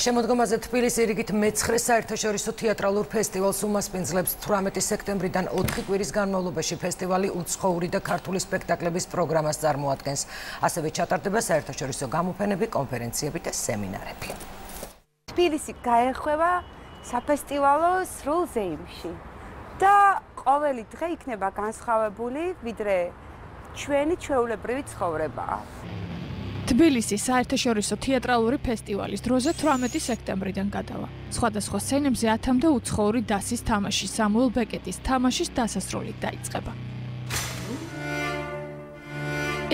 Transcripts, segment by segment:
შემოდგომაზე თბილისი რიგით მეცხრე საერთაშორისო თეატრალურ ფესტივალს უმასპინძლებს 18 სექტემბრიდან 4 კვირის განმავლობაში ფესტივალი უცხოური და ქართული სპექტაკლების პროგრამას წარმოადგენს. ასევე ჩატარდება საერთაშორისო გამოფენები, კონფერენციები და სემინარები. თბილისი გაეხვევა საფესტივალო სრულ ზეიმში და ყოველი დღე იქნება განსხვავებული, ვიდრე ჩვენი ჩვეულებრივი ცხოვრებაა. თბილისი საერთაშორისო თეატრალური ფესტივალის დროზე 18 სექტემბრიდან გადავა. სხვადასხვა სცენებზე 10-მდე უცხოური დასის თამაში სამუელ ბეკეტის თამაშის დასასრულით დაიწყება.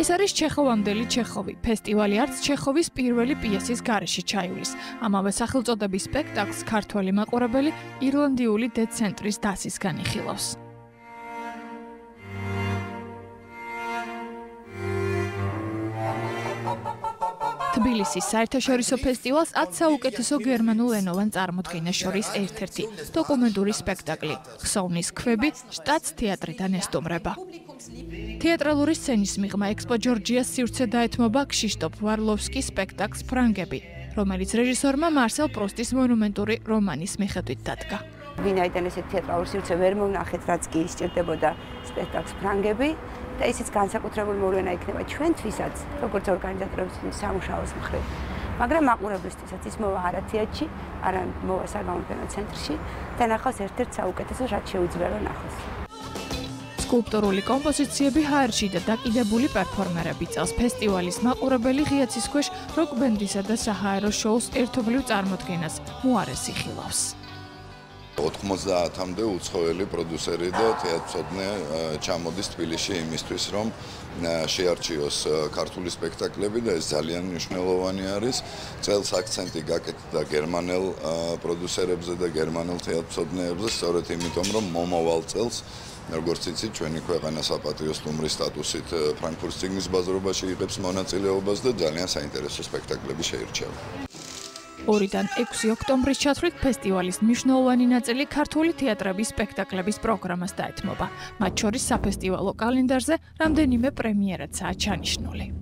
ეს არის ჩეხოვამდელი ჩეხოვი. ფესტივალი არც ჩეხოვის პირველი პიესის გარეშე ჩაივლის. ამავე სახელწოდების სპექტაკლს ქართველი მაყურებელი ირლანდიული დე-ცენტრის დასისგან იხილავს. თბილისის საერთაშორისო ფესტივალს 10 საუკეთესო გერმანულენოვან წარმოდგენას შორის ერთ-ერთი დოკუმენტური სპექტაკლი „ხსოვნის ქვები“ შტატს თეატრიდან ესტუმრება. თეატრალური სცენის მიღმა ექსპო ჯორჯიას სივრცე დაეთმობა ქშიშტოფ ვარლოვსკის სპექტაკლს „ფრანგები“, რომელიც რეჟისორმა მარსელ პრუსტის მონუმენტური რომანის მიხედვით დადგა. ვინაიდან ესეთ თეატრალურ სივრცე ვერ მოვნახეთ, რაც კი ისჭირდებოდა სპექტაკლს „ფრანგები“ და ისიც განსაკუთრებული მოვლენა იქნება ჩვენთვისაც, როგორც ორგანიზატორების სამუშაოს მხრივ. მაგრამ მაყურებლისთვისაც ის მოვა არა თეატრში, არა მოვა საგამოფენო ცენტრში და ნახავს ერთ-ერთ საუკეთესოს, რაც შეუძლია რომ ნახოს. სკულპტურული კომპოზიციები ჰაერში და დაკიდებული პერფორმერები წელს ფესტივალის მაყურებელი ღია ცის ქვეშ როკ-ბენდისა და საჰაერო შოუს ერთობლივ წარმოდგენას მოარეს იხილავს. 90-მდე უცხოელი პროდიუსერი და თეატრმცოდნე ჩამოდის თბილისში იმისთვის, რომ შეარჩიოს ქართული სპექტაკლები და ეს ძალიან მნიშვნელოვანი არის. წელს აქცენტი გაკეთდა გერმანელ პროდიუსერებზე და გერმანელ თეატრმცოდნეებზე, სწორედ იმიტომ, რომ მომავალ წელს როგორც იცით, ჩვენი ქვეყანა საპატიო სტუმრის სტატუსით ფრანკფურტის წიგნის ბაზრობაში იღებს მონაწილეობას და ძალიან საინტერესო სპექტაკლები შეირჩევა. 2-დან 6 ოქტომბრის ჩათვლით ფესტივალის მნიშვნელოვანი ნაწილი ქართული თეატრების სპექტაკლების პროგრამას დაეთმობა. მათ შორის საფესტივალო კალენდარზე რამდენიმე პრემიერაცაა ჩანიშნული.